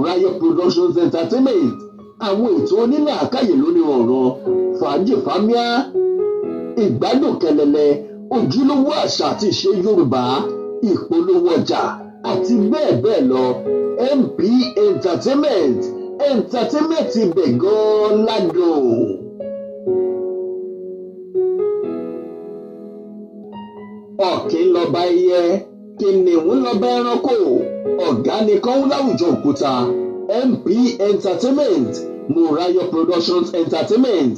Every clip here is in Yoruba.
Morayo Productions Entertainment àwọn ètò onílàákàyè lónìí ọ̀ràn fàájì fámíà ìgbádùn kẹlẹlẹ ojúlówó àṣà àti ìṣe Yorùbá ìpolówó ọjà àti bẹ́ẹ̀ bẹ́ẹ̀ lọ MP Entertainment ibẹ̀ gan-an ládùn. Ọ̀kín lọba ẹyẹ kìnìún lọba ẹranko ọ̀gá nìkan láwùjọ òkúta MP Entertainment Morayo Productions Entertainment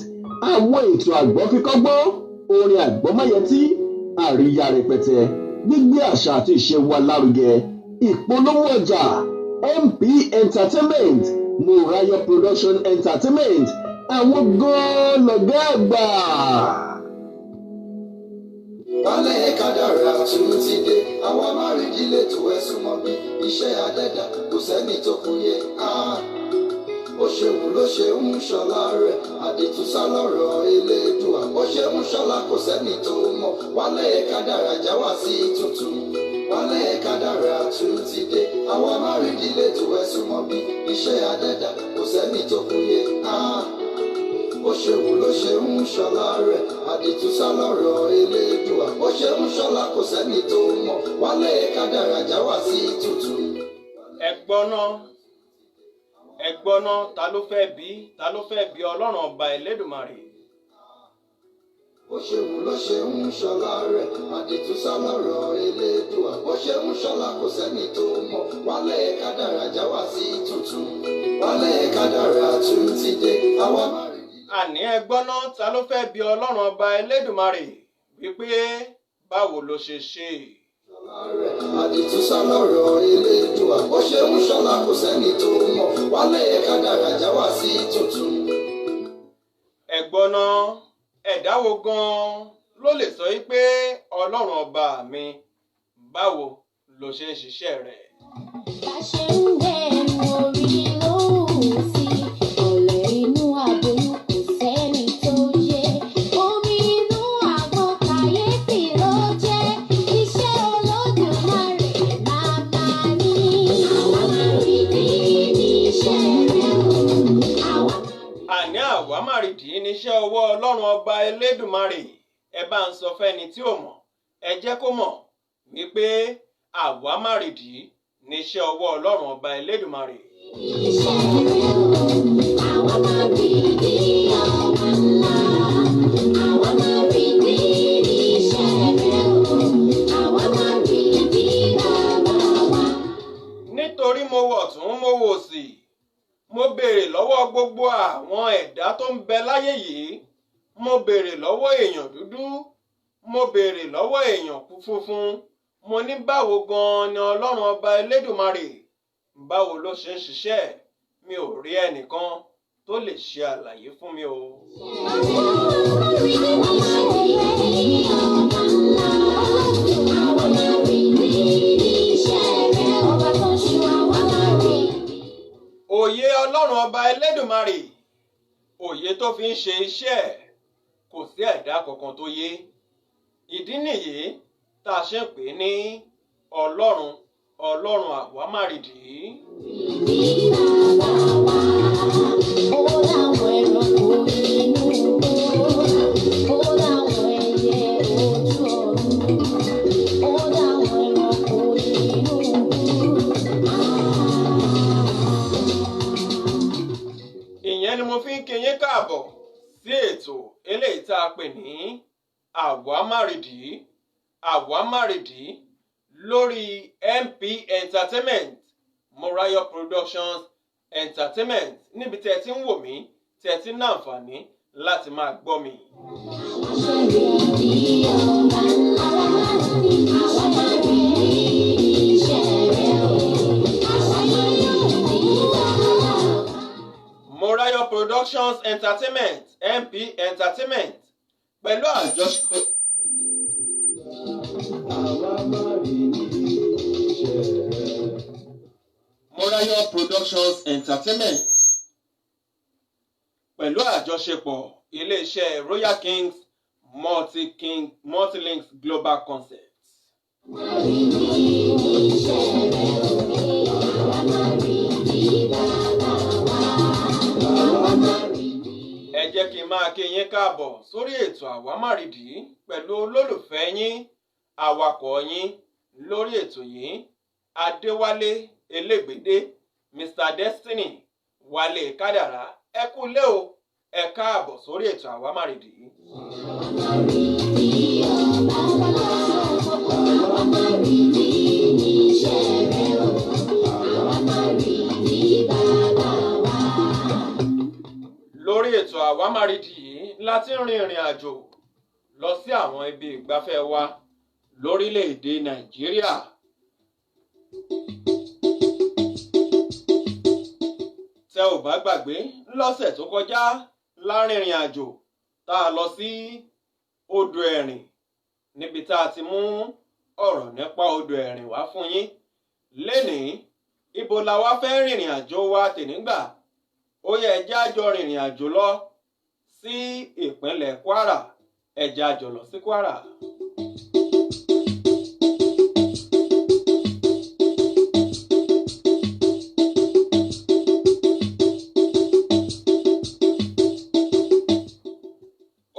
àwọn ètò àgbọ́fikọ́gbọ́n orin àgbọ́máyẹtí àríyá rẹpẹtẹ gbígbé àṣà àti ìṣe wa lárugẹ ìpolówó ọjà MP Entertainment Morayo Productions Entertainment àwọn gan-an lọ̀gá àgbà. Wálé kádàrá tún ti dé àwa máa rí ìdílé tó ẹ̀sùn mọ́ bí iṣẹ́ àdẹ́dà kò sẹ́ni tó kún yẹ. Ó ṣeun ló ṣe ń ṣọlá rẹ̀ àdìtúnsá lọ́rọ̀ elédùà. Ó ṣe ń ṣọlá kò sẹ́ni tó mọ̀. Wálé kádàrá já wá sí tuntun. Wálé kádàrá tún ti dé àwa máa rí ìdílé tó ẹ̀sùn mọ́ bí iṣẹ́ àdẹ́dà kò sẹ́ni tó kún yẹ. Ó ṣeun ló ṣe ń ṣọlá rẹ̀ àdìtúnsá lọ́rọ̀ elédùà. Ó ṣe ń ṣọlá kò sẹ́ni tó mọ̀. Wálé kádàrá já wá sí tuntun. Ẹgbọ́n náà ta ló fẹ́ bí Ọlọ́run ọba Elédùmarè. Ó ṣeun ló ṣe ń ṣọlá rẹ̀ àdìtúnsá lọ́rọ̀ elédùà. Ó ṣe ń ṣọlá kò sẹ́ni tó mọ̀. Wálé kádàrá já wá sí tuntun. Wálé kádàrá tún ti dé àwa máa rí. Àní ẹgbọ́n náà ta ló fẹ́ bí Ọlọ́run ọba Elédùmarè wípé báwo ló ṣe ṣe. Àdìtúnsá lọ́rọ̀ elédùà. Ó ṣe ń ṣọlá kò sẹ́ni tó mọ̀. Wálé kádàrá já wá sí tuntun. Ẹgbọ́n náà ẹ̀dá wo gan-an ló lè sọ wípé Ọlọ́run ọba mi báwo ló ṣe ń ṣiṣẹ́ rẹ̀. Bá ṣe ń dẹnu orí ló wù sí ọ̀lẹ inú aboyún kò sẹ́ni tó yé omi inú àgbọn kàyéfì ló jẹ́ iṣẹ́ Olódùmarè bàbá ní. Àwa máa rí bí níṣẹ́ rẹ̀ o. Àní àwa máa rí dì í níṣẹ́ ọwọ́ Ọlọ́run ọba Elédùmarè ẹ bá ń sọ fẹ́ni tí ò mọ̀ ẹ jẹ́ kó mọ̀ wípé àwa máa rí dì í níṣẹ́ ọwọ́ Ọlọ́run ọba Elédùmarè. Iṣẹ́ rẹ̀ o, àwa máa rí bí ọba ńlá. Àwa máa rí bí iṣẹ́ rẹ̀ o, àwa máa rí bí bàbá wa. Nítorí mo wọ̀ tún mo wò sí mo béèrè lọ́wọ́ gbogbo àwọn ẹ̀dá tó ń bẹ láyé yìí mo béèrè lọ́wọ́ èèyàn dúdú mo béèrè lọ́wọ́ èèyàn funfun mo ní báwo gan-an ni Ọlọ́run ọba Elédùmarè báwo ló ṣe ń ṣiṣẹ́ mi ò rí ẹnìkan tó lè ṣe àlàyé fún mi o. Òye Ọlọ́run ọba Elédùmarè òye tó fi ń ṣe iṣẹ́ kò sí ẹ̀dá kankan tó yé ìdí nìyí tá a ṣe ń pè ní Ọlọ́run àwámárìdì. Ó láwọn ẹranko inú igbó, ó láwọn ẹyẹ ojú ọ̀run, ó láwọn ẹranko inú igbó. Ìyẹn ni mo fi ń kí yín káàbọ̀ sí ètò eléyìí tá a pè ní àwámárìdì lórí MP Entertainment Morayo Productions Entertainment níbi tí ẹ ti ń wò mí tí ẹ ti ń náǹfààní láti máa gbọ́ mi. Morayo Productions Entertainment MP Entertainment pẹ̀lú àjọṣepọ̀. Morayo Productions Entertainment pẹ̀lú àjọṣepọ̀ iléeṣẹ́ Royal Kings Multilinks Global Concepts. jẹ́ kí n máa kí yín káàbọ̀ sórí ètò àwámàrìdí pẹ̀lú olólùfẹ́ yín awakọ̀ yín lórí ètò yìí Adéwálé Elégbédé Mr Destiny Wálé Kádàrá. ẹ kú lé o, ẹ káàbọ̀ sórí ètò àwámàrìdí. Lórí ètò àwámàrìdí yìí láti rin ìrìn àjò lọ sí àwọn ibi ìgbafẹ́ wa lórílẹ̀‐èdè Nàìjíríà. Tẹ́ ò bá gbàgbé, lọ́sẹ̀ tó kọjá la rìnrìn àjò tá a lọ sí odò Ẹ̀rìn níbi tá a ti mú ọ̀rọ̀ nípa odò Ẹ̀rìn wá fún yín. Lénìí, ibo la wá fẹ́ rìnrìn àjò wa tènígbà? Ó yẹ ẹ jẹ́ a jọ rìnrìn àjò lọ sí ìpínlẹ̀ Kwara. Ẹ jẹ́ a jọ lọ sí Kwara.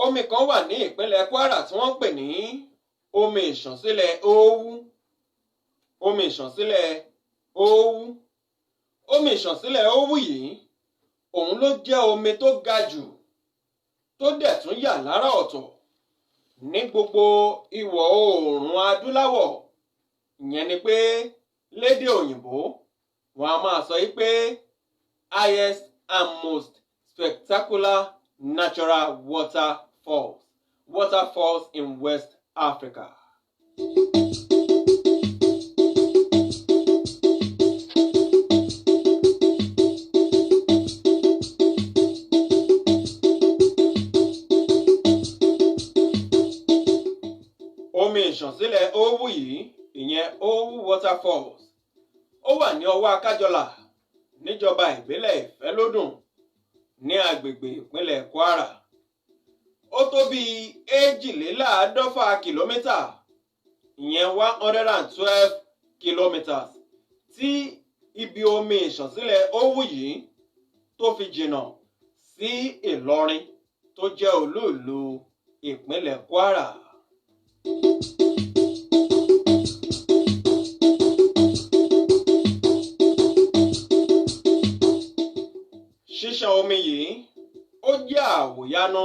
Omi kan wà ní ìpínlẹ̀ Kwara tí wọ́n ń pè ní omi ìṣànsílẹ̀ Òwu. Omi ìṣànsílẹ̀ Òwu. Omi ìṣànsílẹ̀ Òwu yìí, òun ló jẹ́ omi tó ga jù tó dẹ̀ tún yà lára ọ̀tọ̀ ní gbogbo ìwọ̀ oòrùn adúláwọ̀. Ìyẹn ni pé lédè òyìnbó wọn a máa sọ pé highest and most spectacular natural waterfalls in West Africa. Omi ìṣànsílẹ̀ Òwu yìí, ìyẹn Òwu waterfalls, ó wà ní ọwọ́ Akájọlà níjọba ìbílẹ̀ Ìfẹ́lódùn ní agbègbè ìpínlẹ̀ Kwara. Ó tó bí 1,250 kìlómítà, ìyẹn 112 kilometers, tí ibi omi ìṣànsílẹ̀ Òwu yìí tó fi jìnnà sí Ìlọrin tó jẹ́ olú ìlú ìpínlẹ̀ Kwara. Ṣíṣàn omi yìí ó jẹ́ àwòyanu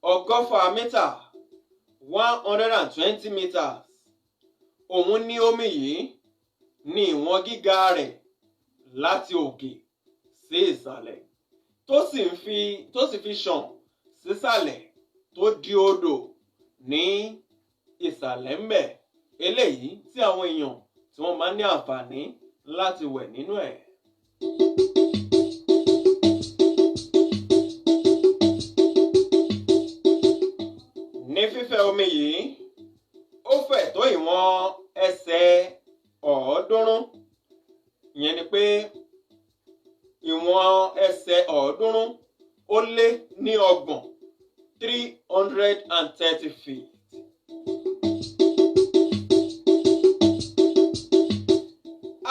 100 mítà 120 meters. Òun ní omi yìí ní ìwọ̀n gíga rẹ̀ láti òkè sí ìsàlẹ̀ tó sì fi ṣàn sísàlẹ̀ tó di odò ní ìsàlẹ̀ ńbẹ̀, eléyìí tí àwọn èèyàn tí wọ́n máa ń ní àǹfààní láti wẹ̀ nínú ẹ̀. Ní fífẹ̀ omi yìí, ó fẹ̀ tó ìwọ̀n ẹsẹ̀ 300. Ìyẹn ni pé ìwọ̀n ẹsẹ̀ 300 ó lé ní 30, 330 feet.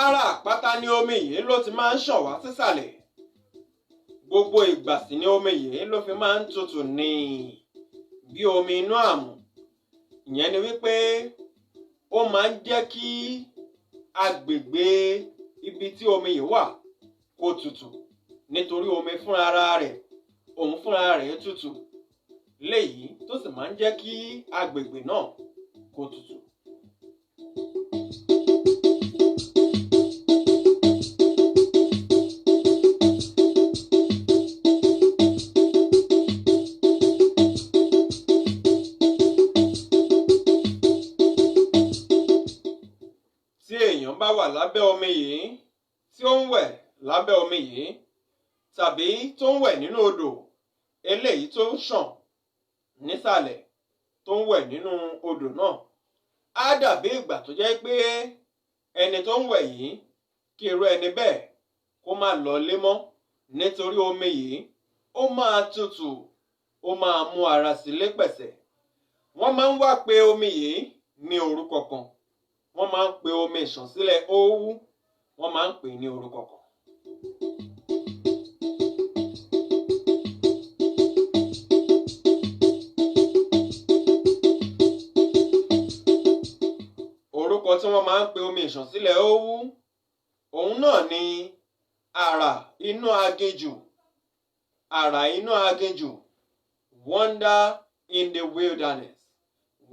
Ara àpáta ni omi yìí ló ti máa ń ṣàn wá sísàlẹ̀. Gbogbo ìgbà sì ni omi yìí ló fi máa ń tutù ní bí omi inú àmù. Ìyẹn ni wípé ó máa ń jẹ́ kí agbègbè ibi tí omi yìí wà kó tutù, nítorí omi fúnra rẹ̀ tutù, léyìí tó sì máa ń jẹ́ kí agbègbè náà kó tutù. Tí èèyàn bá wà lábẹ́ omi yìí, tí ó ń wẹ̀ lábẹ́ omi yìí, tàbí tó ń wẹ̀ nínú odò eléyìí tó ń ṣàn nísàlẹ̀, tó ń wẹ̀ nínú odò náà, á dàbí ìgbà tó jẹ́ pé ẹni tó ń wẹ̀ yìí kí irú ẹni bẹ́ẹ̀ kó má lọ lé mọ́, nítorí omi yìí ó máa tutù, ó máa mú ara sílé pẹ̀sẹ̀. Wọ́n máa ń wá pe omi yìí ní orúkọ kan. Wọ́n máa ń pe omi ìṣànsílẹ̀ Òwu, wọ́n máa ń pè ní orúkọ kan. ìṣànsílẹ̀ owú òun náà ni àrà inú aginjù. Àrà inú aginjù, wonder in the wilderness.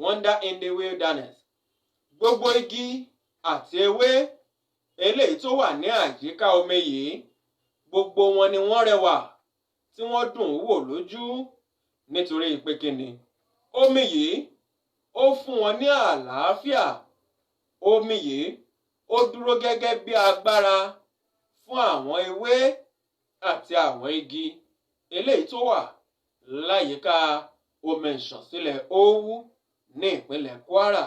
Wonder in the wilderness. Gbogbo igi àti ewé eléyìí tó wà ní àyíká omi yìí, gbogbo wọn ni wọ́n rẹwà tí wọ́n dùn wò lójú nítorí pé kíni omi yìí ó fún wọn ní àlàáfíà. Omi yìí ó dúró gẹ́gẹ́ bí agbára fún àwọn ewé àti àwọn igi eléyìí tó wà láyìíká omi ìṣànsílẹ̀ owú ní ìpínlẹ̀ Kwara.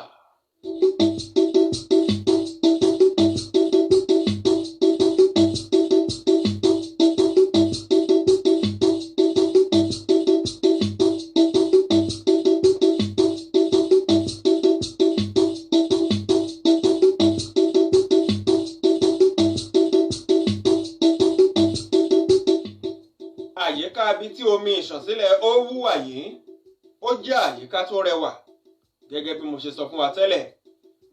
Àyíká ibi tí omi ìṣànsílẹ̀ owú wà yìí ó jẹ́ àyíká tó rẹwà gẹ́gẹ́ bí mo ṣe sọ fún wa tẹ́lẹ̀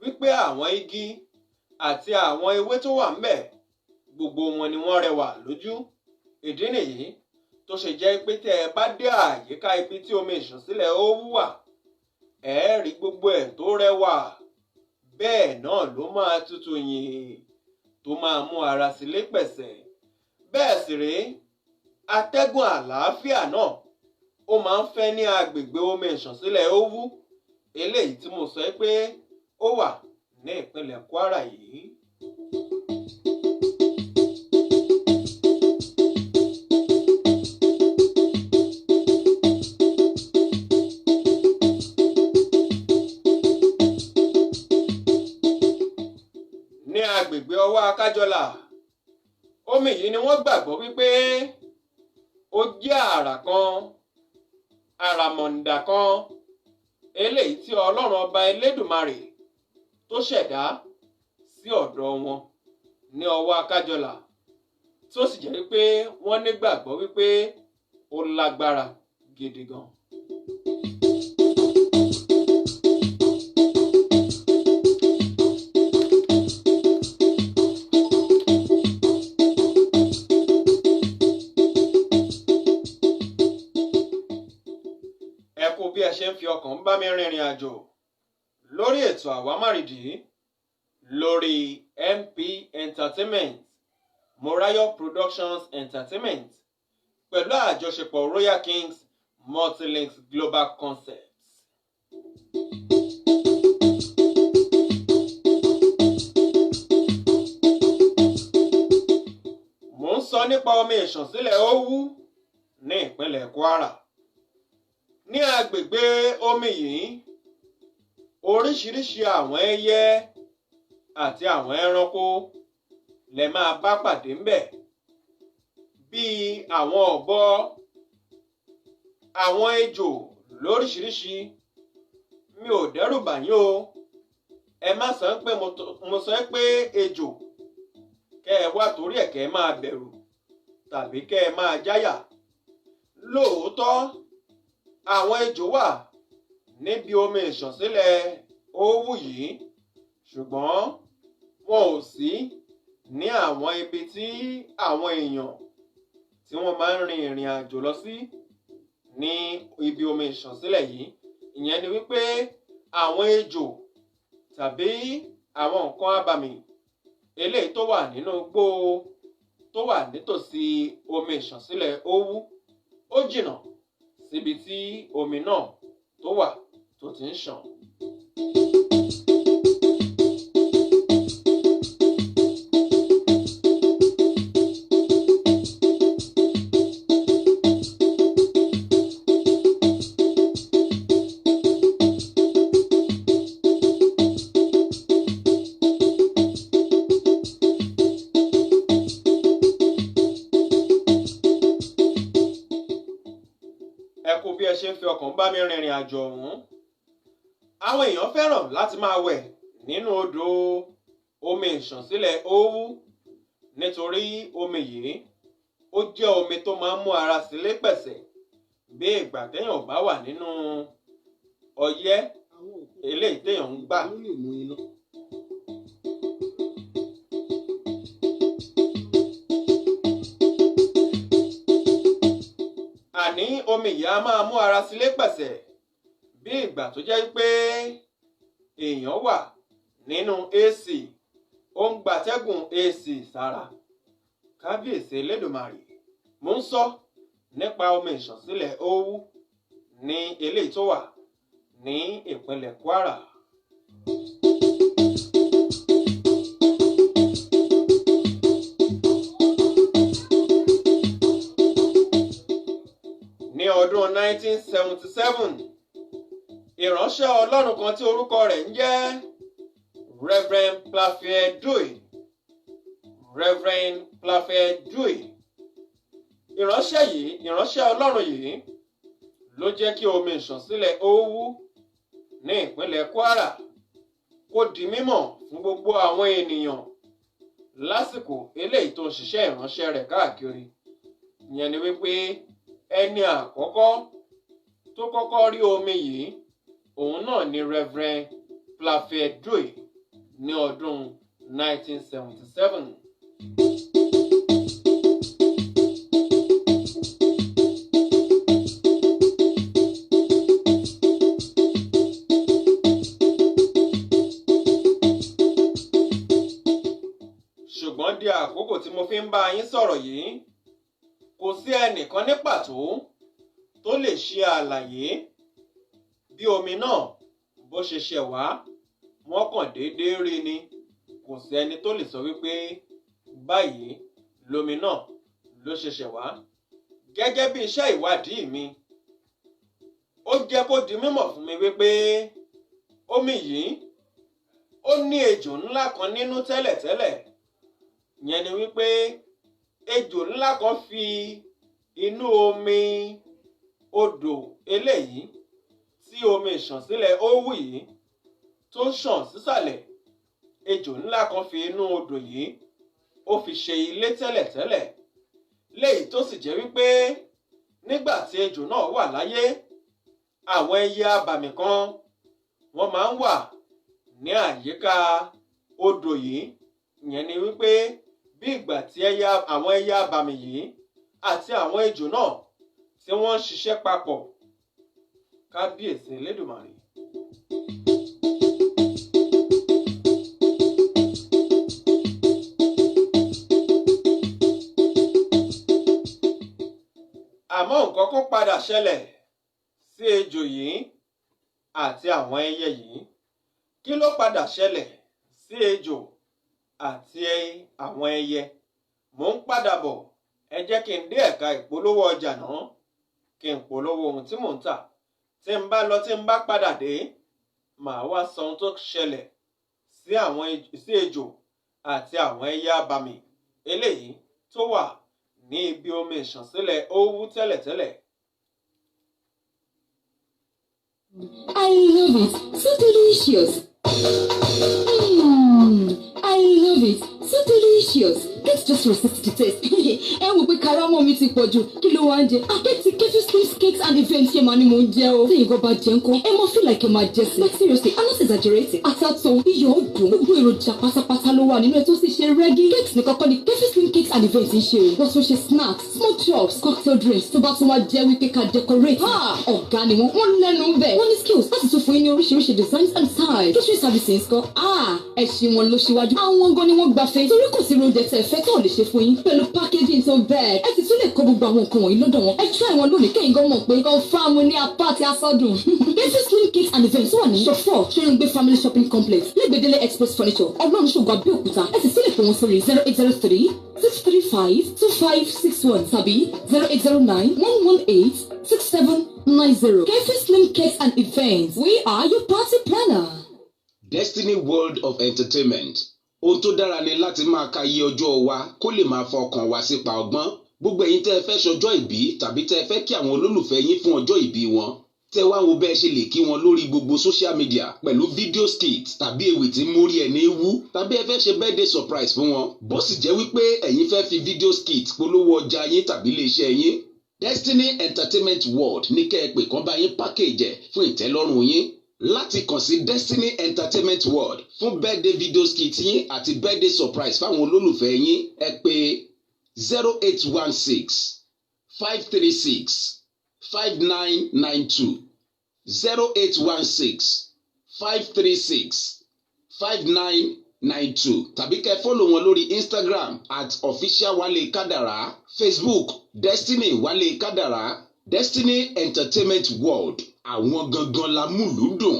wípé àwọn igi àti àwọn ewé tó wà ńbẹ̀ gbogbo wọn ni wọ́n rẹwà lójú. Ìdí nìyí tó ṣe jẹ́ pé tẹ́ ẹ bá dé àyíká ibi tí omi ìṣànsílẹ̀ owú wà ẹ rí gbogbo ẹ̀ tó rẹwà, bẹ́ẹ̀ náà ló máa tutù yìn tó máa mú ara sílé pẹ̀sẹ̀. Bẹ́ẹ̀ sì rèé atẹ́gùn àlàáfíà náà ó máa ń fẹ́ ní agbègbè omi ìṣànsílẹ̀ owú eléyìí tí mo sọ pé ó wà ní ìpínlẹ̀ Kwara yìí. Ní agbègbè ọwọ́ Akájọlà, omi yìí ni wọ́n gbàgbọ́ wípé ó jẹ́ àrà kan, àràmọ̀ǹdà kan eléyìí tí Ọlọ́run ọba Elédùmarè tó ṣẹ̀dá sí ọ̀dọ̀ wọn ní ọwọ́ Akájọlà, tó sì jẹ́ wípé wọ́n nígbàgbọ́ wípé ó lágbára gidi gan. Bí ẹ ṣe ń fi ọkàn bá mi rìnrìn àjò lórí ètò Àwámárìdí lórí MP Entertainment, Morayo Productions Entertainment pẹ̀lú àjọṣepọ̀ Royal Kings Multilinks Global Concepts. Mo ń sọ nípa omi ìṣànsílẹ̀ owú ní ìpínlẹ̀ Kwara. Ní agbègbè omi yìí, oríṣiríṣi àwọn ẹyẹ àti àwọn ẹranko lẹ máa bá pàdé ńbẹ̀, bíi àwọn ọ̀bọ, àwọn ejò lóríṣiríṣi. Mi ò dẹ́rù bà yín o, ẹ má sọ pé mo sọ pé ejò kẹ́ ẹ wá torí ẹ̀ kẹ́ ẹ máa bẹ̀rù tàbí kẹ́ ẹ máa jáyà. Lóòótọ́ àwọn ejò wà níbi omi ìṣànsílẹ̀ owú yìí, ṣùgbọ́n wọn ò sí ní àwọn ibi tí àwọn èèyàn tí wọ́n máa ń rin ìrìn àjò lọ sí ní ibi omi ìṣànsílẹ̀ yìí. Ìyẹn ni wípé àwọn ejò tàbí àwọn nǹkan abàmì eléyìí tó wà nínú igbó tó wà nítòsí omi ìṣànsílẹ̀ owú ó jìnnà síbi tí omi náà tó wà tó ti ń ṣàn. Bí ẹ ṣe ń fi ọkàn bá mi rìnrìn àjò ọ̀hún. Àwọn èèyàn fẹ́ràn láti máa wẹ̀ nínú odò omi ìṣànsílẹ̀ owú nítorí omi yìí ó jẹ́ omi tó máa ń mú ara sílé pẹ̀sẹ̀ bí ìgbà téèyàn bá wà nínú ọyẹ́ eléyìí téèyàn ń gbà. omi yìí á máa mú ara sílé pẹ̀sẹ̀ bí ìgbà tó jẹ́ pé èèyàn wà nínú AC ó ń gbatẹ́gùn AC sára. Kábíyèsí Elédùmarè, mo ń sọ nípa omi ìṣànsílẹ̀ Owú ní eléyìí tó wà ní ìpínlẹ̀ Kwara. Ní ọdún 1977, ìránṣẹ́ Ọlọ́run kan tí orúkọ rẹ̀ ń jẹ́ Reverend Plafiel Dui. Ìránṣẹ́ Ọlọ́run yìí ló jẹ́ kí omi ìṣànsílẹ̀ Owú ní ìpínlẹ̀ Kwara kó di mímọ̀ fún gbogbo àwọn ènìyàn lásìkò eléyìí tó ń ṣiṣẹ́ ìránṣẹ́ rẹ̀ káàkiri. Ìyẹn ni wípé ẹni àkọ́kọ́ tó kọ́kọ́ rí omi yìí òun náà ni Reverend Plafiel Dui ní ọdún 1977. Ṣùgbọ́n di àkókò tí mo fi ń bá yín sọ̀rọ̀ yìí, kò sí ẹnìkan ní pàtó tó lè ṣe àlàyé bí omi náà bó ṣe ṣẹ̀ wá. Wọ́n kàn déédéé rí ni, kò sí ẹni tó lè sọ wípé báyìí lomi náà ló ṣe ṣẹ̀ wá. Gẹ́gẹ́ bí iṣẹ́ ìwádìí mi, ó jẹ́ kó di mímọ̀ fún mi wípé omi yìí ó ní ejò ńlá kan nínú tẹ́lẹ̀tẹ́lẹ̀. Ìyẹn ni wípé ejò ńlá kan fi inú omi odò eléyìí tí omi ìṣànsílẹ̀ Owú yìí tó ṣàn sísàlẹ̀, ejò ńlá kan fi inú odò yìí ó fi ṣe ilé tẹ́lẹ̀tẹ́lẹ̀, léyìí tó sì jẹ́ wípé nígbà tí ejò náà wà láyé, àwọn ẹyẹ abàmì kan wọ́n máa ń wà ní àyíká odò yìí. Ìyẹn ni wípé bí ìgbà tí àwọn ẹyẹ abàmì yìí àti àwọn ejò náà tí wọ́n ń ṣiṣẹ́ papọ̀. Kábíyèsí Elédùmarè. Àmọ́ nǹkan kan padà ṣẹlẹ̀ sí ejò yìí àti àwọn ẹyẹ yìí. Kí ló padà ṣẹlẹ̀ sí ejò àti àwọn ẹyẹ? Mò ń padà bọ̀. Ẹ jẹ́ kí n dé ẹ̀ka ìpolówó ọjà náà kí n polówó ohun tí mò ń tà. Tí n bá lọ, tí n bá padà dé, màá wá sọ ohun tó ṣẹlẹ̀ sí ejò àti àwọn ẹyẹ abàmì eléyìí tó wà ní ibi omi ìṣànsílẹ̀ Owú tẹ́lẹ̀tẹ́lẹ̀. I love it. So delicious. I love it. So delicious. Let's just resist the taste. Ẹ wò pé karamọ́ mi ti pọ̀ jù. Kí ló wá ń jẹ? Àkẹ́tì Kefis cakes and events yẹn máa ní mò ń jẹ o. Tí ìgò bá jẹ ńkọ́, ẹ mọ̀ feel like ẹ máa jẹ sí. Like seriously, I'm not exaggerating. Àtàtò iyọ̀ ó dùn. Gbogbo èròjà pátápátá ló wà nínú ẹ̀ tó sì ṣe rẹ́gí. Cakes nìkan kọ́ ni Kefis cakes and events ń ṣe o. Wọ́n tún ṣe snacks, small chops, cocktail drinks tó bá tún wá jẹ́ wípé ká decorate. Ọ̀gá ni wọ́n lẹ́nu ń bẹ̀. Wọ́n ní skills láti tún fún yín ní oríṣiríṣi designs and styles. Catering services kọ́. Ẹ̀sìn wọn ló ṣíwájú. Àwọn gan ni wọ́n gbafẹ́. Torí kò sí oúnjẹ tẹ̀ fẹ́ tó lè ṣe fún yín. Pẹ̀lú packaging tó bẹ́ẹ̀. Ẹ sì tún lè kó gbogbo àwọn nǹkan wọ̀nyí lọ́dọ̀ wọn. Ẹ try wọn lónìí kẹ́yìn gan mọ̀ pé confirm ní apá àti asọ́dùn. Kefis cakes and events wà ní shop 4 Ṣóyíngbé family shopping complex lẹ́gbẹ̀dẹ́lẹ̀ express furniture Ọlọ́run ṣògo Abẹ́òkúta. Ẹ sì tún lè pè wọ́n sórí 0803-635-2561 tàbí 0809-118-6790. Kefis cakes and events. We are your party planner. Destiny World of Entertainment. Ohun tó dára ni láti máa ka iye ọjọ́ wa kó lè máa fọkàn wa sípa ọgbọ́n. Gbogbo ẹ̀yin tẹ́ ẹ fẹ́ ṣọjọ́ ìbí tàbí tẹ́ ẹ fẹ́ kí àwọn olólùfẹ́ yín fún ọjọ́ ìbí wọn. Tẹ́ wá wo bẹ́ẹ̀ ṣe lè kí wọn lórí gbogbo social media pẹ̀lú video skit tàbí ewì tí mórí ẹni wú tàbí ẹ fẹ́ ṣe birthday surprise fún wọn. Bó sì jẹ́ wípé ẹ̀yin fẹ́ fi video skit polówó ọjà yín tàbí iléeṣẹ́ yín. Destiny Entertainment World ní kẹ́ ẹ pè kán bá yín package ẹ̀ fún ìtẹ́lọ́rùn yín. Láti kàn sí Destiny Entertainment World fún birthday video skit yín àti birthday surprise fáwọn olólùfẹ́ yín ẹ pè 0816-536-5 5992 0816 536 5992 tàbí kẹ́ fọ́lọ̀ wọn lórí Instagram @officialwalekadara, Facebook Destiny Wale Kadara, Destiny Entertainment World, àwọn gangan la múlùúdùn.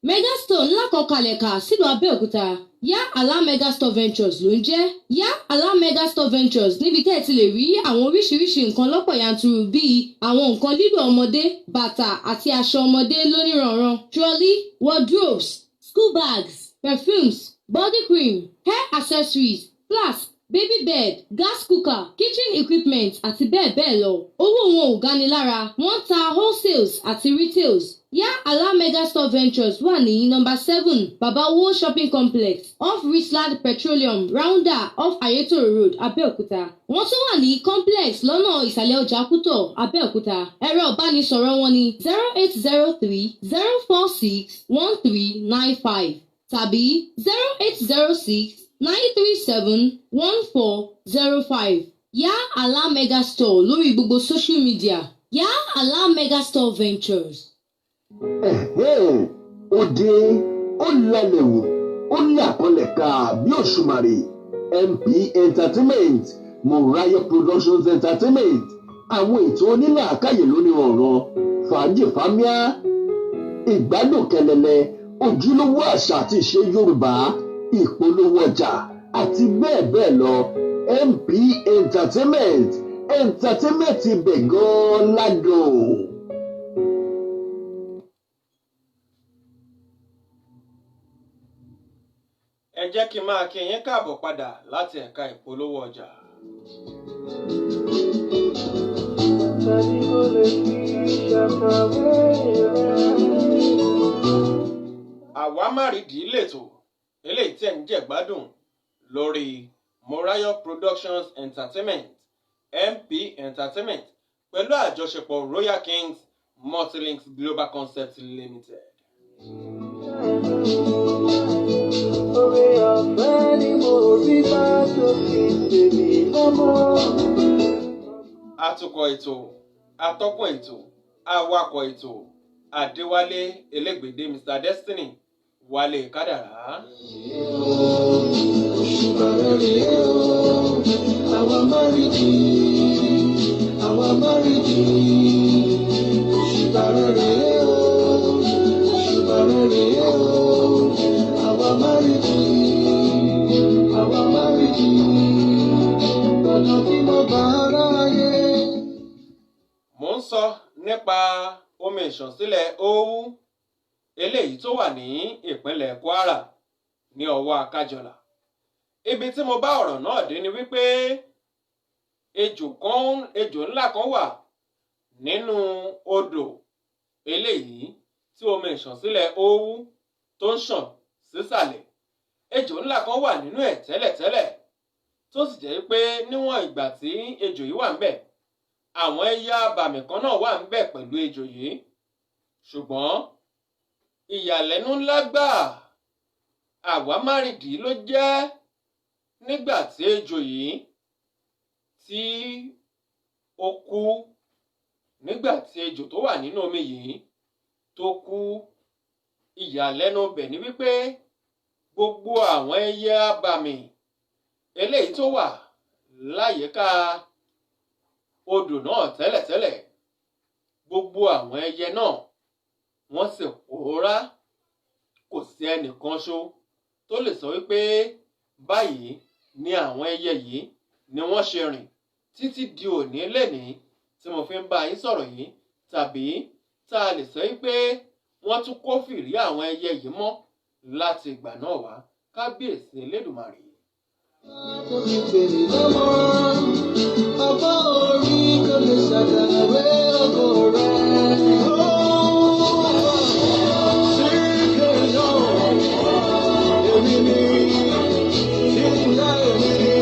Megastore ńlá kan kalẹ̀ kà sílùú Abẹ́òkúta. Yá Àlá Megastore Ventures ló ń jẹ́. Yá Àlá Megastore Ventures níbi tẹ́ ẹ ti lè rí àwọn oríṣiríṣi nǹkan lọ́pọ̀ yanturu bíi àwọn nǹkan lílò ọmọdé, bàtà àti aṣọ ọmọdé lóníranran, trolley, wardrobes, school bags, perfumes, body cream, hair accessories, flask, baby bed, gas cooker, kitchen equipment àti bẹ́ẹ̀ bẹ́ẹ̀ lọ. Owó wọn ò gani lára. Wọ́n ta wholesales àti retails. Yá Àlá Megastore Ventures wà ní number 7 Babawo Shopping Complex off Richland Petroleum Rounder off Ayetoro Road, Abẹ́òkúta. Wọ́n tún wà ní complex lọ́nà ìsàlẹ̀ ọjà Kútọ̀, Abẹ́òkúta. Ẹ̀rọ ìbánisọ̀rọ̀ wọn ni 0803 046 1395 tàbí 0806 937 1405. Yá Àlá Megastore lórí gbogbo social media. Yá Àlá Megastore Ventures. Ó dé, ó lálẹ́ wò, ó ní àkọlẹ̀ ká bí òṣùmàrè. MP Entertainment, Morayo Productions Entertainment, àwọn ètò onílàákàyè lóní ọ̀ràn, fàájì fámíà, ìgbádùn kẹlẹlẹ, ojúlówó àṣà àti ìṣe Yorùbá, ìpolówó ọjà àti bẹ́ẹ̀ bẹ́ẹ̀ lọ. MP Entertainment ibẹ̀ gan-an ládùn. ẹ jẹ́ kí n máa kí yín káàbọ̀ padà láti ẹ̀ka ìpolówó ọjà. Àwámárìdí lètò eléyìí tí ẹ̀ ń jẹ́ gbádùn lórí Morayo Productions Entertainment MP Entertainment pẹ̀lú àjọṣepọ̀ Royal Kings Multilinks Global Concepts Limited. Oore ọ̀fẹ́ ni mo rí bá tó fi tèmi lọ́mọ. Atukọ̀ ètò, atọ́kùn ètò, awakọ̀ ètò, Adéwálé Elégbèdé Mr. Destiny Wálé Kádàrá. Òṣùpá rere o, àwa márìdì, àwa márìdì. Òṣùpá rere o, òṣùpá rere o, àwa márìdì, àwa márìdì. Ọ̀nà tí mo bá ráyè. Mo ń sọ nípa omi ìṣànsílẹ̀ Òwu eléyìí tó wà ní ìpínlẹ̀ Kwara ní ọwọ́ Akájọlà. Ibi tí mo bá ọ̀rọ̀ náà dé ni wípé ejò ńlá kan wà nínú odò eléyìí tí omi ìṣànsílẹ̀ Òwu tó ń ṣàn sísàlẹ̀. Ejò ńlá kan wà nínú ẹ̀ tẹ́lẹ̀tẹ́lẹ̀ tó sì jẹ́ pé níwọ̀n ìgbà tí ejò yìí wà ń bẹ̀, àwọn ẹyẹ abàmì kan náà wà ń bẹ̀ pẹ̀lú ejò yìí. Ṣùgbọ́n ìyàlẹ́nu ńlá gbáà àwámárìdí ló jẹ́ nígbà tí ejò yìí tí ó kú, nígbà tí ejò tó wà nínú omi yìí tó kú. Ìyàlẹ́nu bẹ̀ ni wípé gbogbo àwọn ẹyẹ abàmì eléyìí tó wà láyìíká odò náà tẹ́lẹ̀tẹ́lẹ̀, gbogbo àwọn ẹyẹ náà wọ́n sì pòórá. Kò sí ẹnìkan ṣo tó lè sọ wípé báyìí ni àwọn ẹyẹ yìí ni wọ́n ṣe rìn títí di òní lẹ́nìí tí mo fi ń bá yín sọ̀rọ̀ yìí, tàbí tá a lè sọ wípé wọ́n tún kófìrí àwọn ẹyẹ yìí mọ́ láti ìgbà náà wá. Kábíyèsí Elédùmarè. Tó fi tèmi lọ́mọ, ọba orí kò lè ṣàkàwé ògo rẹ̀. Èmi ni ìyá èmi ni,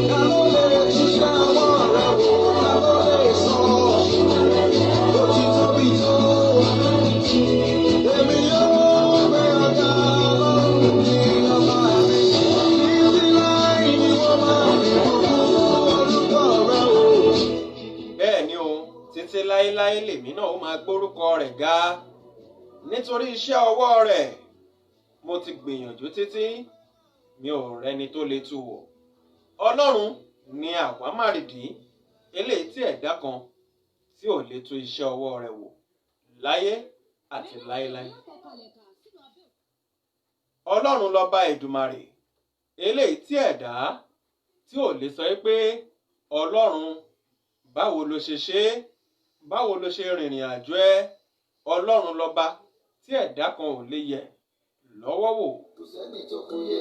ta ló lè túṣe àwọn ọ̀rẹ́ wò, ta ló lè sọ bó ti tóbi tó. Èmi yóò gbé ọjà lọ́rùn ní ọba mi. Títí láì ní wọ́n máa fi orúkọ rẹ̀ o. láéláé lèmi náà ó máa gbórúkọ rẹ̀ ga nítorí iṣẹ́ ọwọ́ rẹ̀ mo ti gbìyànjú títí mi ò rẹ́ni tó lè tú wò. Ọlọ́run ni àwámárìdí eléyìí tí ẹ̀dá kan tí ò lè tú iṣẹ́ ọwọ́ rẹ̀ wò láyé àti láéláé. Ọlọ́run lọ́ba Èdùmàrè eléyìí tí ẹ̀dá tí ò lè sọ pé Ọlọ́run báwo ló ṣe ṣe é, báwo ló ṣe rìnrìn àjò ẹ. Ọlọ́run lọ́ba tí ẹ̀dá kan ò lè yẹ̀ lọ́wọ́ wò. kò sẹ́ni tó kú yẹ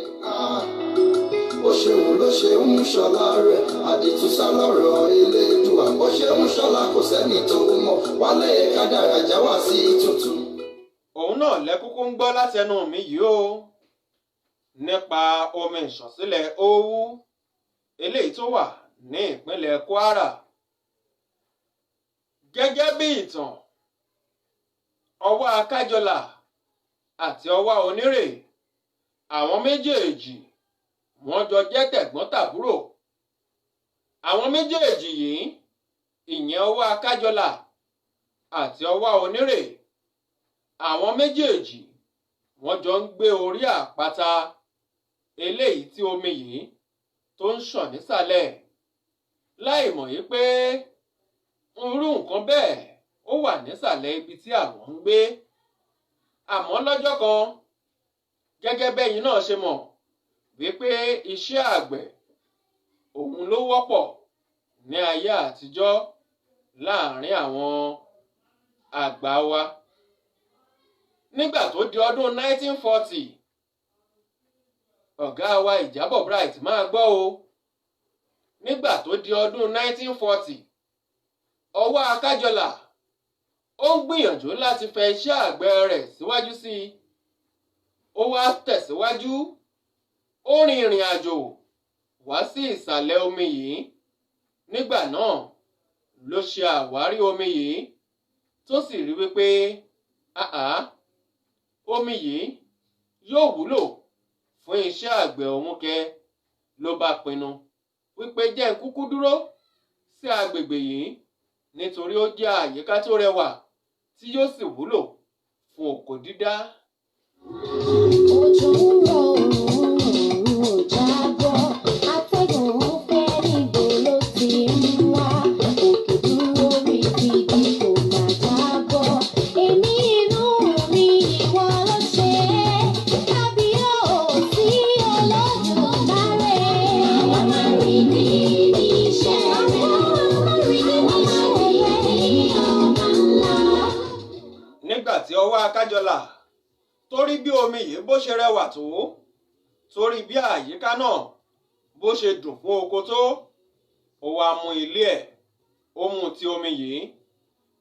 ó ṣeun ló ṣe ń ṣọlá rẹ̀ àdìtúsá lọ́rọ̀ Elédùà bó ṣe ń ṣọlá kò sẹ́ni tó mọ̀ wálé kádàrá já wá sí tuntun. Òun náà lẹ́kúkú ń gbọ́ látẹnu mi yìí o nípa omi ìṣànsílẹ̀ Owú eléyìí tó wà ní ìpínlẹ̀ Kwara. Gẹ́gẹ́ bí ìtàn, Ọwá Akájọlà àti Ọwá Onírè, àwọn méjèèjì wọ́n jọ jẹ́ tẹ̀gbọ́n-tàbúrò. Àwọn méjèèjì yìí, ìyẹn Ọwá Akájọlà àti Ọwá Onírè, àwọn méjèèjì wọ́n jọ ń gbé orí àpáta eléyìí tí omi yìí tó ń ṣàn nísàlẹ̀, láì mọ̀ yí pé irú nǹkan bẹ́ẹ̀ ó wà nísàlẹ̀ ibi tí àwọn ń gbé. Àmọ́ lọ́jọ́ kan, gẹ́gẹ́ bẹ́yìn náà ṣe mọ̀ wípé iṣẹ́ àgbẹ̀ òun ló wọ́pọ̀ ní ayé àtijọ́ láàárín àwọn àgbà wa. Nígbà tó di ọdún 1940, ọ̀gá wa Ìjábọ̀ Bright máa gbọ́ o. Nígbà tó di ọdún 1940, Ọwá Akájọlà ó ń gbìyànjú láti fẹ iṣẹ́ àgbẹ̀ rẹ̀ síwájú sí i. Ó wá tẹ̀síwájú, ó rin ìrìn àjò wá sí ìsàlẹ̀ omi yìí. Nígbà náà ló ṣe àwárí omi yìí tó sì rí wípé omi yìí yóò wúlò fún iṣẹ́ àgbẹ̀ òun kẹ. Ló bá pinnu wípé jẹ́ n kúkú dúró sí agbègbè yìí nítorí ó jẹ́ àyíká tó rẹwà tí yóò sì wúlò fún oko dídá. Òjò ń rọ̀, òòrùn ò jábọ́, atẹ́gùn ń fẹ́ níbo ló ti ń wá, òkè dúró rìgìdì kò má jábọ́. Èmi inú mi ìwọ ló ṣe é, kábíyèsí Olódùmarè. Àwọn máa rí ní iṣẹ́ rẹ̀, àwọn máa rí ní iṣẹ́ rẹ̀, ọba ńlá. Nígbà tí Ọwá Akájọlà torí bí omi yìí bó ṣe rẹwà tó, torí bí àyíká náà bó ṣe dùn fún oko tó, ó wá mú ilé ẹ̀, ó mú ti omi yìí.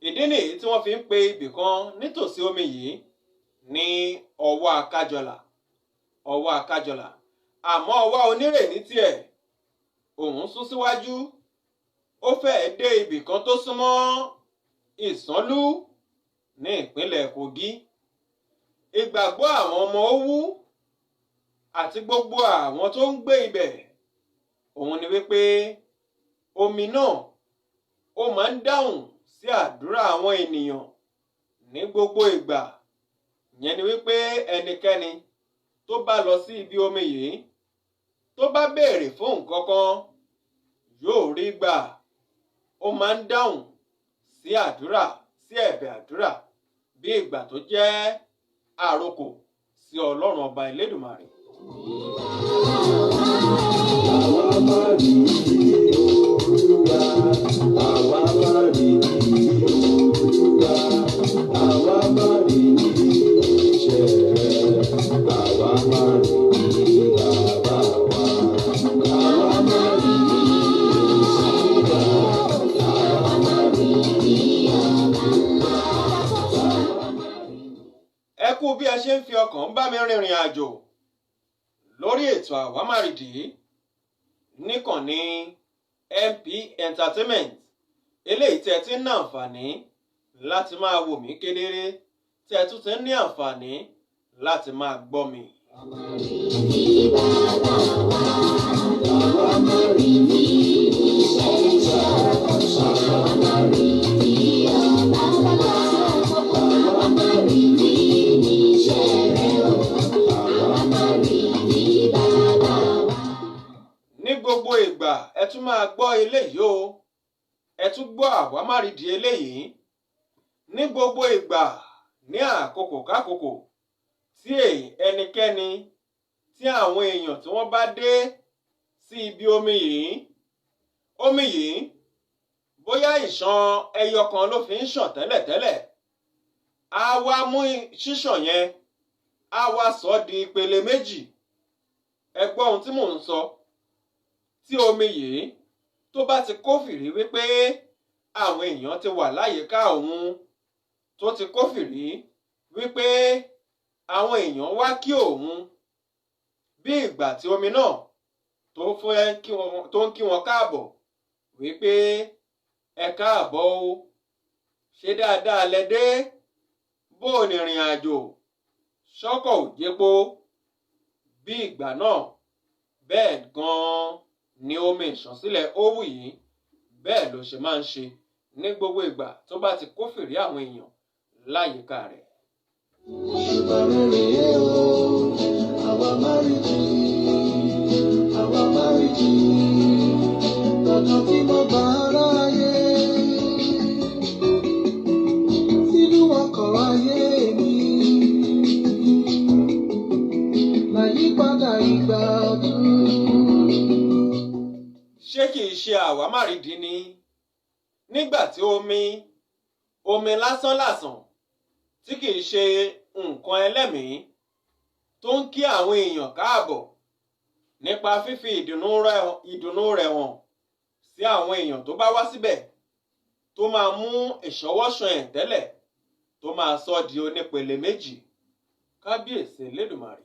Ìdí nìyí tí wọ́n fi ń pe ibì kan nítòsí omi yìí ní Ọwá Akájọlà. Ọwá Akájọlà. Àmọ́ Ọwá Onírè ní tiẹ̀, òun sún síwájú, ó fẹ́ẹ̀ dé ibì kan tó súnmọ́ Ìsánlú ní ìpínlẹ̀ Kogi. Ìgbàgbọ́ àwọn ọmọ Owú àti gbogbo àwọn tó ń gbé ibẹ̀ òun ni wípé omi náà ó máa ń dáhùn sí àdúrà àwọn ènìyàn ní gbogbo ìgbà. Ìyẹn ni wípé ẹnikẹ́ni tó bá lọ sí ibi omi yìí tó bá béèrè fún nǹkan kan yóò rí gbà. Ó máa ń dáhùn sí àdúrà, sí ẹ̀bẹ̀ àdúrà bí ìgbà tó jẹ́ àrokò sí Ọlọ́run ọba Elédùmarè. Àwa máa rí Olúwa, àwa máa rí Olúwa, àwa máa rí iṣẹ́ rẹ̀, àwa máa rí bàbá wa, àwa máa rí iṣẹ́ rẹ̀, àwa máa rí ọba ńlá. Ẹ kú bí ẹ ṣe ń fi ọkàn bá mi rìnrìn àjò lórí ètò Àwámárìdí níkànnì MP Entertainment, eléyìí tí ẹ ti ń ní àǹfààní láti máa wò mí kedere, tí ẹ tún ti ń ní àǹfààní láti máa gbọ́ mi. Àwámárìdí iṣẹ́ ìṣẹ́ ọ̀ṣọ́, Àwámárìdí ọba gbogbo ìgbà ẹ tún máa gbọ́ eléyìí o, ẹ tún gbọ́ àwámárìdí eléyìí. Ní gbogbo ìgbà, ní àkókò kákòókò tí ẹnikẹ́ni tí àwọn èèyàn tí wọ́n bá dé sí ibi omi yìí bóyá ìṣàn ẹyọ kan ló fi ń ṣàn tẹ́lẹ̀tẹ́lẹ̀, á wá mú ṣíṣàn yẹn, á wá sọ di ìpele méjì. Ẹ gbọ́ ohun tí mò ń sọ. Tí omi yìí tó bá ti kófìrí wípé àwọn èèyàn ti wà láyìíká òun, tó ti kófìrí wípé àwọn èèyàn wá kí òun, bí ìgbà tí omi náà tó ń kí wọn káàbọ̀ wípé ẹ káàbọ̀ o, ṣe dáadáa lẹ dé, bó o ní ìrìn àjò, ṣọ́kọ̀ ò jépo. Bí ìgbà náà bẹ́ẹ̀ gan-an ni omi ìṣànsílẹ̀ ówù yìí bẹ́ẹ̀ ló ṣe máa ń ṣe ní gbogbo ìgbà tó bá ti kófìrí àwọn èèyàn láyìíká rẹ̀. Àwa márìjì, dandan tí mo bá ráyè sínú ọkọ̀ ayé mi, láyípadà ìgbà ọdún. Ṣé kìí ṣe àwámárìdí ni? Nígbà tí omi lásán tí kìí ṣe nǹkan ẹlẹ́mìí tó ń kí àwọn èèyàn káàbọ̀ nípa fífi ìdùnnú rẹ̀ hàn sí àwọn èèyàn tó bá wá síbẹ̀, tó máa mú ìṣọwọ́ṣàn ẹ̀ tẹ́lẹ̀ tó máa sọ di onípele méjì. Kábíyèsí Elédùmarè.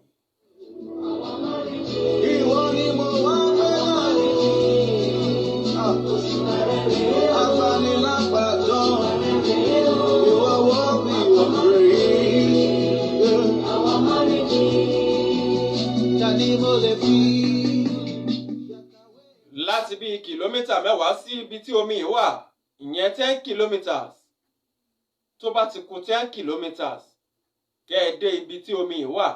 Ìwọ ni mo wá Abanilágbàjọ, ìwọ wọ́n bí òbí. Tani mo lè fi. Láti bí kìlómítà 10 sí ibi tí omi yìí wà, ìyẹn 10 kilometers. Tó bá ti kù 10 kilometers kẹ́ ẹ dé ibi tí omi yìí wà,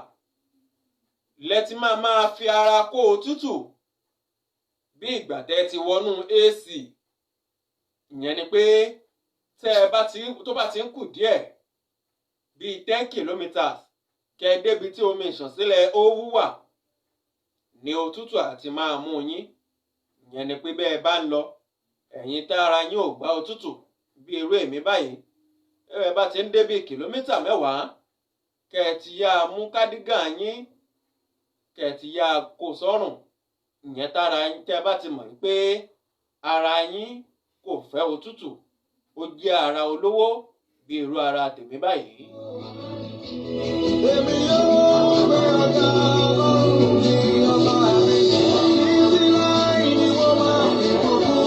lẹ́tí máa fi ara kó òtútù bí ìgbà tẹ́ ti wọnú AC. Ìyẹn ni pé tó bá ti ń kù díẹ̀ bíi 10 kilometers kẹ́ ẹ débi tí omi ìṣànsílẹ̀ ówù wà, ní òtútù àti máa mú yín. Ìyẹn ni pé bẹ́ẹ̀ bá ń lọ, ẹ̀yin tára yín ò gbá òtútù bí irú èmi báyìí, ẹ bá ti ń dé bíi kìlómítà 10 kẹ́ ẹ ti yá mú kádígà yín, kẹ́ ẹ ti yá kó sọ́rùn. Ìyẹn tára yín tẹ́ bá ti mọ̀ pé ara yín kò fẹ́ òtútù, ó jẹ́ ara olówó bí irú ara tèmi báyìí. Èmi yóò gbé ọjà lọ́rùn ní ọba mi, títí láì ní wọ́n máa fi gbogbo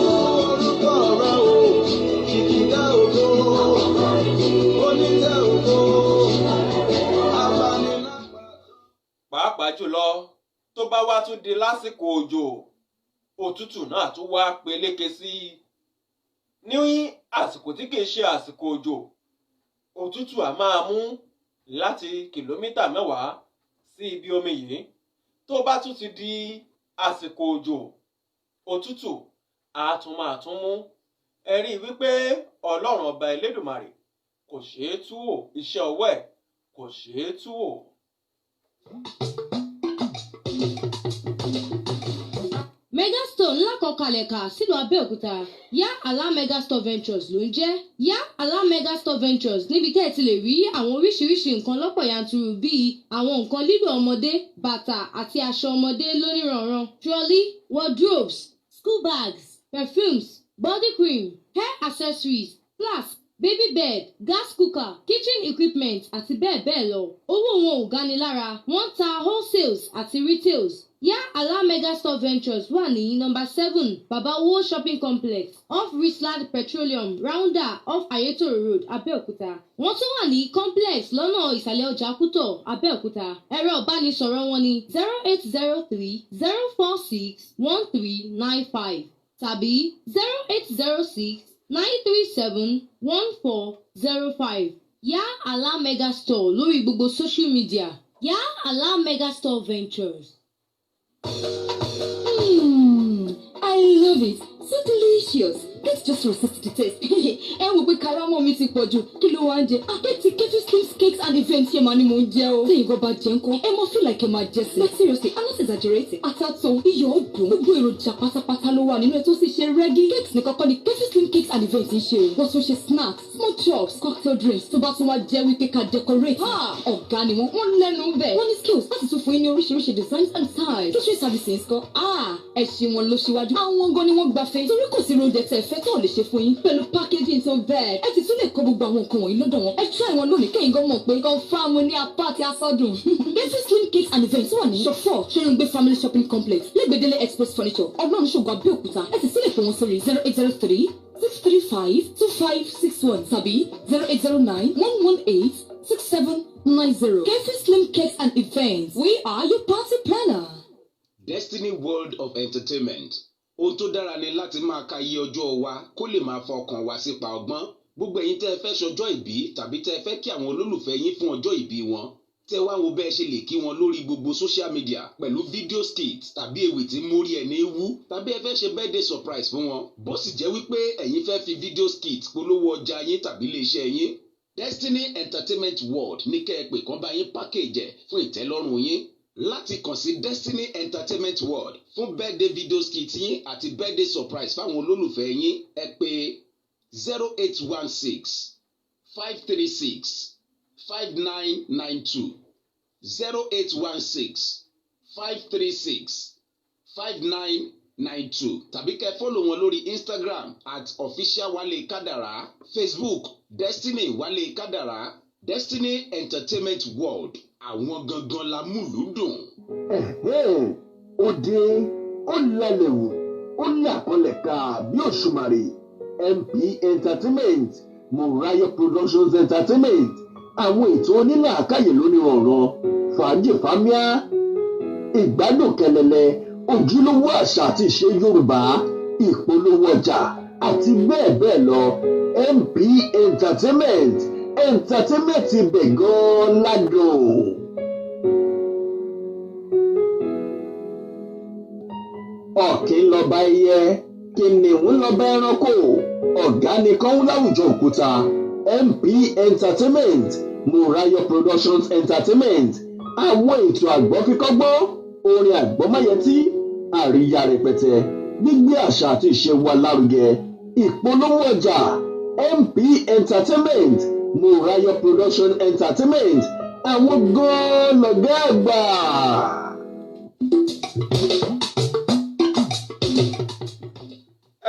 orúkọ rẹ̀ o. Kìkìdá ògo, oníṣẹ́ ògo, abanilágbàjọ. Pàápàá jùlọ tó bá wá tún di lásìkò òjò, òtútù náà tún wá peléke sí i. Ní àsìkò tí kìí ṣe àsìkò òjò, òtútù á máa mú láti kìlómítà 10 sí ibi omi yìí. Tó bá tún ti di àsìkò òjò, òtútù á tún máa tún mú. Ẹ rí i wípé Ọlọ́run ọba Elédùmarè kò ṣeé tú wò, iṣẹ́ ọwọ́ ẹ̀ kò ṣeé tú wò. Megastore ńlá kan kalẹ̀ kà sílùú Abẹ́òkúta. Yá Àlá Megastore Ventures ló ń jẹ́. Yá Àlá Megastore Ventures níbi tẹ́ ẹ ti lè rí àwọn oríṣiríṣi nǹkan lọ́pọ̀ yanturu bíi àwọn nǹkan lílò ọmọdé, bàtà àti aṣọ ọmọdé lóníranran, trolley, wardrobes, school bags, perfumes, body cream, hair accessories, flasks, baby bed, gas cooker, kitchen equipment àti bẹ́ẹ̀ bẹ́ẹ̀ lọ. Owó wọn ò gani lára. Wọ́n ń ta wholesales àti retails. Yá Àlá Megastore Ventures wà ní number 7 Babawo Shopping Complex off Richland Petroleum Rounder off Ayetoro Road, Abẹ́òkúta. Wọ́n tún wà ní complex lọ́nà ìsàlẹ̀ ọjà Kútọ̀, Abẹ́òkúta. Ẹ̀rọ ìbánisọ̀rọ̀ wọn ni 0803-046-1395 tàbí 0806-937-1405. Yá Àlá Megastore lórí gbogbo social media. Yá Àlá Megastore Ventures. just resist the test. Ẹ wò pé karamọ́ mi ti pọ̀ jù. Kí ló wá ń jẹ? Àkẹ́tì Kefi Slims cakes and events yẹn máa ní mò ń jẹ o. Tí ìgò bá jẹ ńkọ́, ẹ mọ feel like ẹ máa jẹ sí. But seriously, I'm not exaggerating. Àtàtò, iyọ̀ ọ̀dùn, gbogbo èròjà pátápátá ló wà nínú ẹ̀ tó sì ṣe rẹ́gí. Cakes nìkan kọ́ ni Kefi Slim cakes and events ń ṣe o. Wọ́n tún ṣe snacks, small chops, cocktail drinks tó bá tún wá jẹ́ wípé ká decorate. Ọ̀gá ni wọ́n lẹ́nu bẹ̀. Wọ́n ní skills láti tún fún yín ní oríṣiríṣi designs and styles. Catering services kọ́, ẹ ṣe wọn ló ṣíwájú. Àwọn gan ni wọ́n gbafẹ́. Torí kò sí oúnjẹ tẹ́ fẹ́ tó lè ṣe fún yín. Pẹ̀lú packaging tó bẹ́ẹ̀. Ẹ ti tún lè kó gbogbo àwọn nǹkan wọ̀nyí lọ́dọ̀ wọn. Ẹ try wọn lónìí kẹ́yìn gan mọ̀ pé confirm ní apá àti asọ́dùn. Kefi Slim cakes and events wà ní shop 4 Ṣẹ́yìngbé family shopping complex lẹ́gbẹ̀dẹ́lẹ̀ express furniture Ọlọ́run ṣògo Abẹ́òkúta. Ẹ sì sílẹ̀ fún wọn sórí 0803 635 2561 tàbí 0809 118 6790. Kefi Slim cakes and events. We are your party planner. Destiny World of Entertainment. Ohun tó dára ni láti máa ka iye ọjọ́ wa kó lè máa fọkàn wa sípa ọgbọ́n. Gbogbo ẹ̀yin tẹ́ ẹ fẹ́ ṣọjọ́ ìbí tàbí tẹ́ ẹ fẹ́ kí àwọn olólùfẹ́ yín fún ọjọ́ ìbí wọn. Tẹ́ wá wo bẹ́ẹ̀ ṣe lè kí wọn lórí gbogbo social media pẹ̀lú video skits tàbí ewì tí mórí ẹni wú tàbí ẹ fẹ́ ṣe birthday surprise fún wọn. Bó sì jẹ́ wípé ẹ̀yin fẹ́ fi video skits polówó ọjà yín tàbí iléeṣẹ́ yín. Destiny Entertainment World ní kẹ́ ẹ pè kán bá yín package ẹ̀ fún ìtẹ́lọ́rùn yín. Láti kàn sí Destiny Entertainment World fún birthday video skit yín àti birthday surprise fáwọn olólùfẹ́ yín ẹ pè 0816 536 5992 0816 536 5992 tàbí kẹ́ follow wọn lórí Instagram @officialwalekadara, Facebook Destiny Wale Kadara, Destiny Entertainment World. Àwọn gangan la múlùúdùn. Ó dé, ó lálẹ́ wò, ó làkọlẹ̀ ká bí òṣùmàrè. MP Entertainment, Morayo Productions Entertainment, àwọn ètò onílàákàyè lónìí ọ̀ràn, fàájì fámíà, ìgbádùn kẹlẹlẹ, ojúlówó àṣà àti ìṣe Yorùbá, ìpolówó ọjà àti bẹ́ẹ̀ bẹ́ẹ̀ lọ. MP Entertainment ibẹ̀ gan-an ládùn. Ọ̀kín lọ́ba ẹyẹ, kìnìún lọ́ba ẹranko, ọ̀gá nìkan ń láwùjọ òkúta. MP Entertainment, Morayo Productions Entertainment, àwọn ètò àgbọ́fikọ́gbọ́n, orin àgbọ́máyẹtí, àríyá rẹpẹtẹ, gbígbé àṣà àti ìṣe wa lárugẹ, ìpolówó ọjà. MP Entertainment, Morayo Productions Entertainment, àwọn gan-an lọ̀gá àgbà.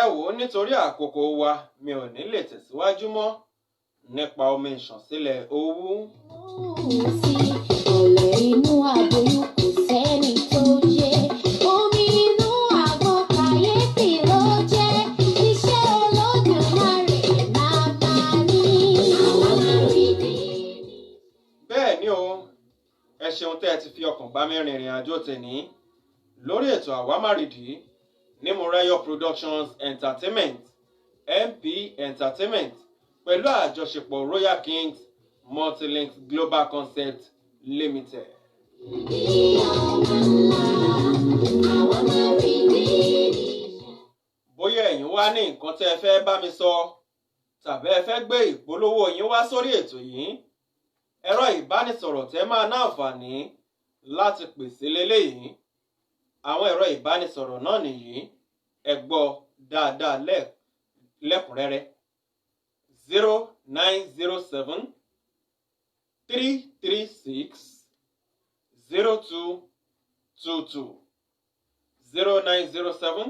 Ẹ wò ó nítorí àkókò wa mi ò ní lè tẹ̀síwájú mọ́ nípa omi ìṣànsílẹ̀ owú. Ọ̀lẹ̀ inú aboyún kò sẹ́ni tó yé. Omi inú àgbọn kàyéfì ló jẹ́. Iṣẹ́ Olódùmarè máa ní. Àwọn máa rí ni. Bẹ́ẹ̀ ni o, ẹ ṣeun tẹ́ ẹ ti fi ọkàn bá mi rìnrìn àjò tèní lórí ètò àwámárìdí ní Morayo Productions Entertainment, MP Entertainment, pẹ̀lú àjọṣepọ̀ Royal Kings Multilinks Global Concept Limited. Bóyá ẹ̀yin wá ní nǹkan tẹ́ ẹ fẹ́ bá mi sọ tàbí ẹ fẹ́ gbé ìpolówó yín wá sórí ètò yìí, ẹ̀rọ ìbánisọ̀rọ̀ tẹ́ máa ní àǹfààní láti pèsè lélẹ́yìí. Àwọn ẹ̀rọ ìbánisọ̀rọ̀ náà nìyí, ẹ gbọ́ dáadáa lẹ́kùnrẹ́rẹ́. 0907 336 0222 0907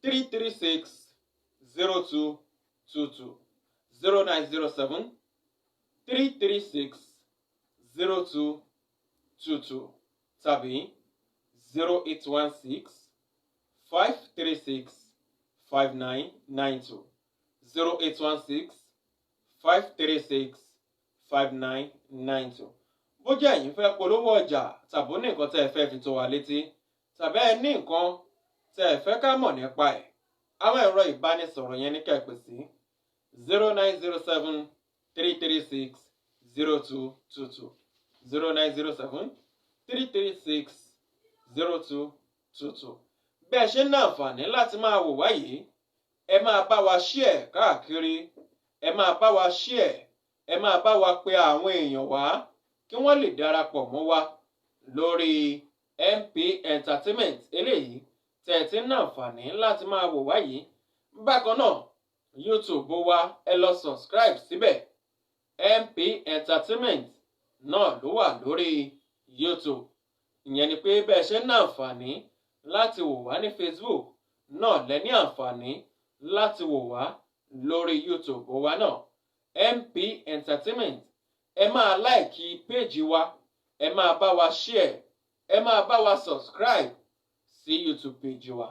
336 0222 0907 336 0222 tàbí 0816 536 5992 0816 536 5992. Bó jẹ́ ẹ̀yin fẹ́ polówó ọjà tàbí ní nǹkan tẹ́ ẹ fẹ́ fi tó wa létí tàbí ẹ ní nǹkan tẹ́ ẹ fẹ́ ká mọ̀ nípa ẹ̀, àwọn ẹ̀rọ ìbánisọ̀rọ̀ yẹn ní ká ẹ pè sí 0907 336 0222 0907 336 0222. Bẹ́ẹ̀ ṣe ní àǹfààní láti máa wò wá yìí, ẹ máa bá wa share káàkiri, ẹ máa bá wa share, ẹ máa bá wa pe àwọn èèyàn wá kí wọ́n lè darapọ̀ mọ́ wa lórí MP Entertainment eléyìí tẹ̀tí ní àǹfààní láti máa wò wá yìí. Bákan náà YouTube wa ẹ lọ subscribe síbẹ̀, MP Entertainment náà ló wà lórí YouTube. Ìyẹn ni pé bẹ́ẹ̀ ṣe ní àǹfààní láti wò wá ní Facebook náà lẹ ní àǹfààní láti wò wá lórí YouTube wa náà, MP Entertainment. Ẹ máa láìkì péèjì wa, ẹ máa bá wa share, ẹ máa bá wa subscribe sí YouTube page wa.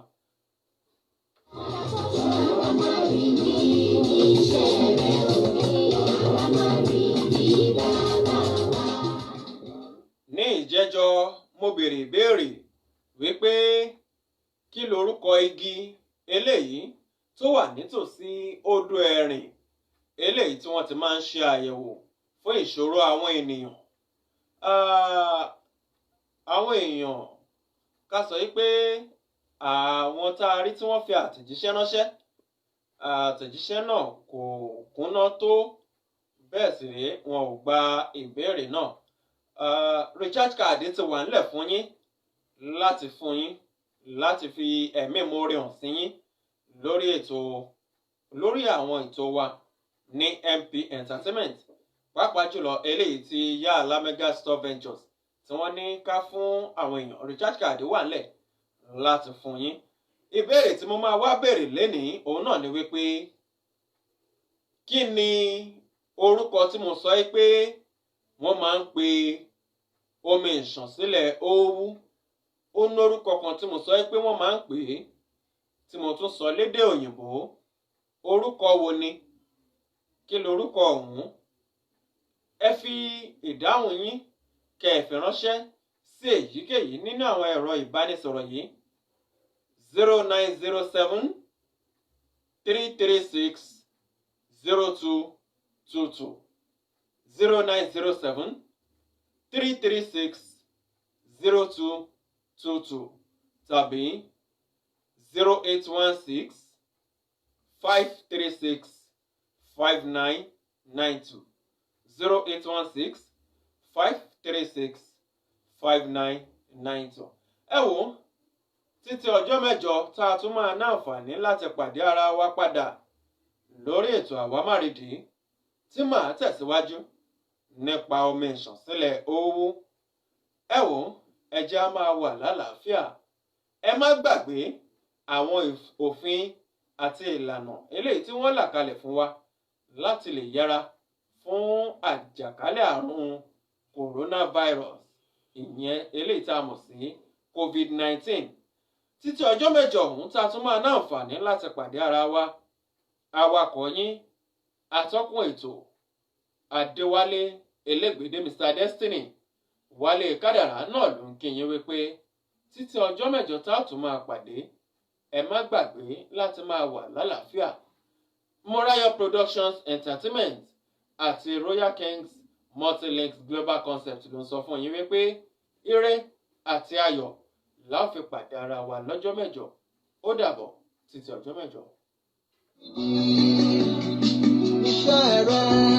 Ní ìjẹ́jọ́ mo béèrè ìbéèrè wípé kí lorúkọ igi eléyìí tó wà nítòsí odò ẹ̀rìn eléyìí tí wọ́n ti máa ń ṣe àyẹ̀wò fún ìṣòro àwọn ènìyàn. Àwọn èèyàn ká sọ wípé àwọn tá a rí tí wọ́n fi àtẹ̀jíṣẹ́ ránṣẹ́, àtẹ̀jíṣẹ́ náà kò kúnná tó, bẹ́ẹ̀ sì rèé wọn ò gba ìbéèrè náà. Recharge card ti wà nílẹ̀ fún yín láti fún yín láti fi ẹ̀mí ìmoore hàn sí yín lórí àwọn ètò wa ní MP Entertainment, pàápàá jùlọ eléyìí tí Yàlá Mega Store Ventures tí wọ́n ní ká fún àwọn èèyàn. Recharge card wà nílẹ̀ láti fún yín. Ìbéèrè tí mo máa wá béèrè lénìí òun náà ni wípé kí ni orúkọ tí mo sọ pé wọ́n máa ń pe omi ìṣànsílẹ̀ Owú? Ó ní orúkọ kan tí mo sọ pé wọ́n máa ń pè é, tí mo tún sọ lédè òyìnbó. Orúkọ wo ni? Kí lorúkọ ọ̀hún? Ẹ fi ìdáhùn yín kẹ́ ẹ fi ránṣẹ́ sí èyíkéyìí nínú àwọn ẹ̀rọ ìbánisọ̀rọ̀ yìí: 0907 336 0222 0907 336 0222 tàbí 0816 536 5992 0816 536 5992. Ẹ wò, títí ọjọ́ mẹ́jọ tá a tún máa ní àǹfààní láti pàdé ara wa padà lórí ètò Àwámárìdí tí màá tẹ̀síwájú nípa omi ìṣànsílẹ̀ Owú. Ẹ wò, ẹ jẹ́ á máa wà lálàáfíà. Ẹ má gbàgbé àwọn òfin àti ìlànà eléyìí tí wọ́n là kalẹ̀ fún wa láti lè yẹra fún àjàkálẹ̀ àrùn coronavirus, ìyẹn eléyìí tá a mọ̀ sí COVID-19. Títí ọjọ́ mẹ́jọ ọ̀hún tá a tún máa ní àǹfààní láti pàdé ara wa, awakọ̀ yín atọ́kùn ètò Adéwálé Elégbèdé Mr Destiny Wálé Kádàrá náà ló ń kí yín wípé títí ọjọ́ mẹ́jọ tá a tún máa pàdé, ẹ má gbàgbé láti máa wà lálàáfíà. Morayo Productions Entertainment àti Royal Kings Multilinks Global Concept ló ń sọ fún yín wípé ire àti ayọ̀ la ó fi pàdé ara wa lọ́jọ́ mẹ́jọ. Ó dàbọ̀ títí ọjọ́ mẹ́jọ. Iṣẹ́ rẹ̀.